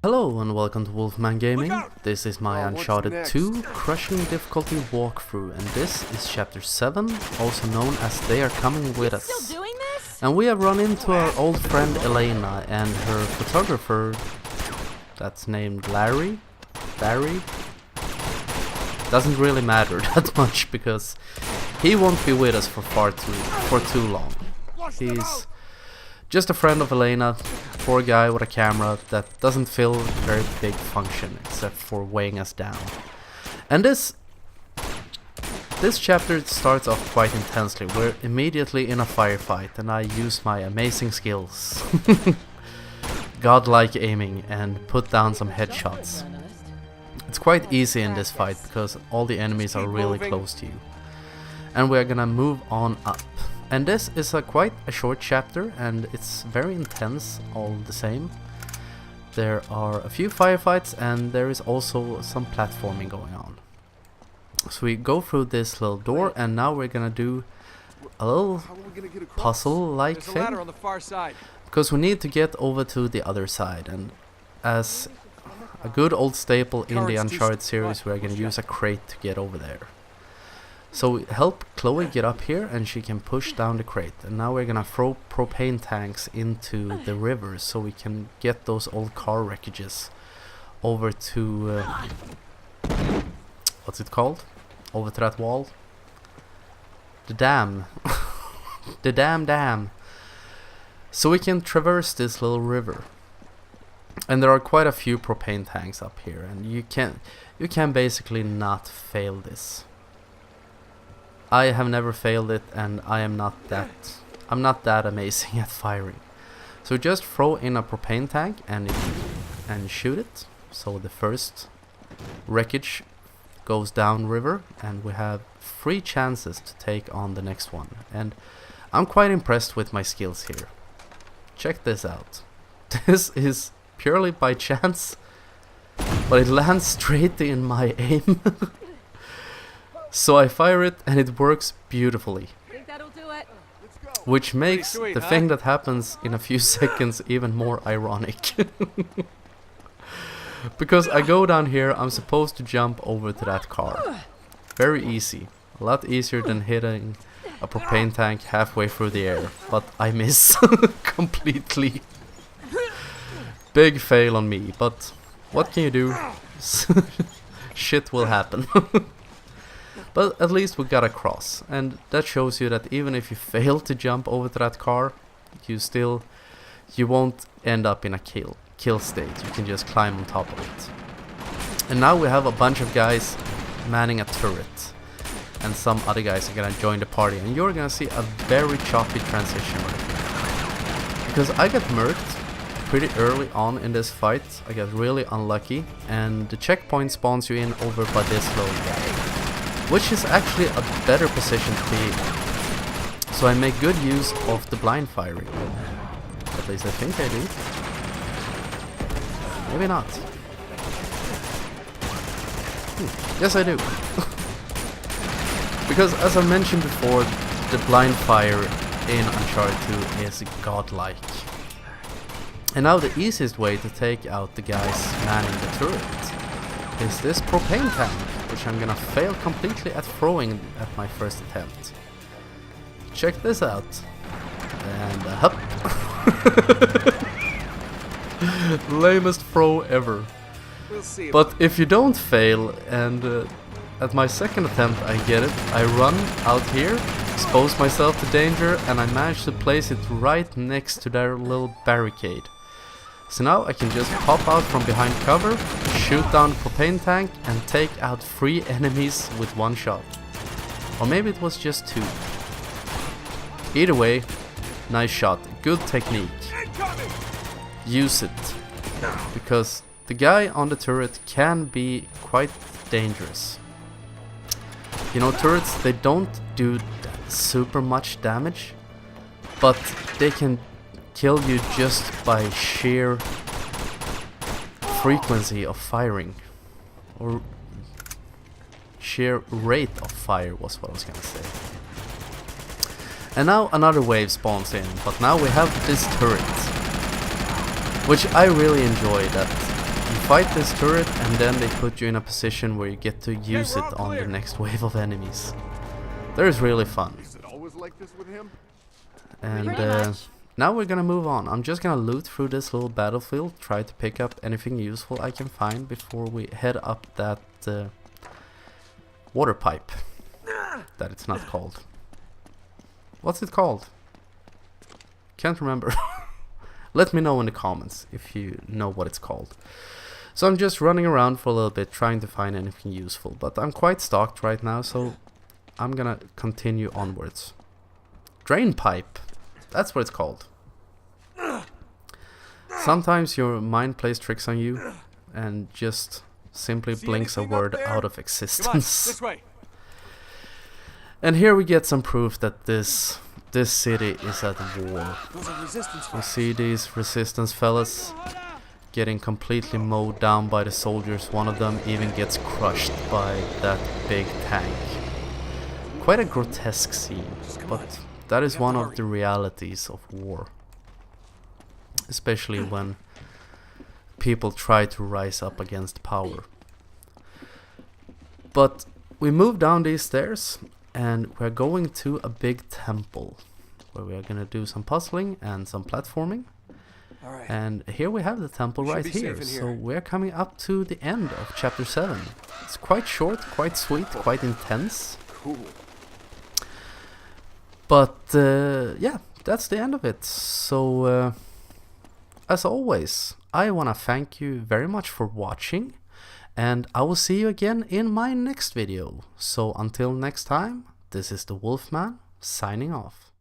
Hello and welcome to Wolfman Gaming. This is my Uncharted 2 crushing difficulty walkthrough, and this is chapter 7, also known as They Are Coming With Us. And we have run into our old friend Elena and her photographer, that's named Larry? Doesn't really matter that much because he won't be with us for too long. He's just a friend of Elena, poor guy with a camera that doesn't fill a very big function except for weighing us down. And this chapter starts off quite intensely. We're immediately in a firefight and I use my amazing skills. Godlike aiming and put down some headshots. It's quite easy in this fight because all the enemies are really close to you. And we're gonna move on up. And this is quite a short chapter and it's very intense all the same. There are a few firefights and there is also some platforming going on. So we go through this little door and now we're gonna do a little puzzle-like thing. Because we need to get over to the other side, and as a good old staple in the Uncharted series, we're gonna use a crate to get over there. So we help Chloe get up here and she can push down the crate, and now we're gonna throw propane tanks into the river so we can get those old car wreckages over to what's it called? Over to that wall? The dam. The dam. So we can traverse this little river. And there are quite a few propane tanks up here, and you can basically not fail this. I have never failed it, and I'm not that amazing at firing. So just throw in a propane tank and shoot it. So the first wreckage goes down river, and we have 3 chances to take on the next one. And I'm quite impressed with my skills here. Check this out. This is purely by chance, but it lands straight in my aim. So I fire it and it works beautifully. Think that'll do it. Which makes the thing that happens in a few seconds even more ironic. Because I go down here, I'm supposed to jump over to that car. Very easy. A lot easier than hitting a propane tank halfway through the air. But I miss completely. Big fail on me, but what can you do? Shit will happen. But at least we got across, and that shows you that even if you fail to jump over to that car, you won't end up in a kill state. You can just climb on top of it. And now we have a bunch of guys manning a turret, and some other guys are gonna join the party, and you're gonna see a very choppy transition right here. Because I got murked pretty early on in this fight. I got really unlucky, and the checkpoint spawns you in over by this little guy, which is actually a better position to be in. So I make good use of the blind firing. At least I think I do. Maybe not. Yes, I do. Because as I mentioned before, the blind fire in Uncharted 2 is godlike. And now the easiest way to take out the guys manning the turret is this propane tank, which I'm gonna fail completely at throwing at my first attempt. Check this out. And hup. Lamest throw ever. But if you don't fail, and at my second attempt I get it, I run out here, expose myself to danger, and I manage to place it right next to their little barricade. So now I can just pop out from behind cover, shoot down the propane tank, and take out 3 enemies with 1 shot. Or maybe it was just 2. Either way, nice shot, good technique. Use it. Because the guy on the turret can be quite dangerous. You know, turrets, they don't do super much damage, but they can kill you just by sheer frequency of firing, or sheer rate of fire was what I was gonna say. And now another wave spawns in, but now we have this turret, which I really enjoy, that fight this turret and then they put you in a position where you get to use it on the next wave of enemies. That is really fun. Is it always like this with him? And now we're gonna move on. I'm just gonna loot through this little battlefield, try to pick up anything useful I can find before we head up that water pipe. That it's not called. What's it called? Can't remember. Let me know in the comments if you know what it's called. So I'm just running around for a little bit trying to find anything useful, but I'm quite stocked right now, so I'm gonna continue onwards. Drain pipe. That's what it's called. Sometimes your mind plays tricks on you and just simply blinks a word out of existence. This way. And here we get some proof that this city is at war. Those are resistance You see these resistance fellas getting completely mowed down by the soldiers. One of them even gets crushed by that big tank. Quite a grotesque scene, but that is one of the realities of war. Especially when people try to rise up against power. But we move down these stairs and we're going to a big temple where we are going to do some puzzling and some platforming. Alright. And here we have the temple right here. So we're coming up to the end of chapter 7. It's quite short, quite sweet, quite intense. Cool. But yeah, that's the end of it. So as always, I want to thank you very much for watching. And I will see you again in my next video. So until next time, this is the Wolfman signing off.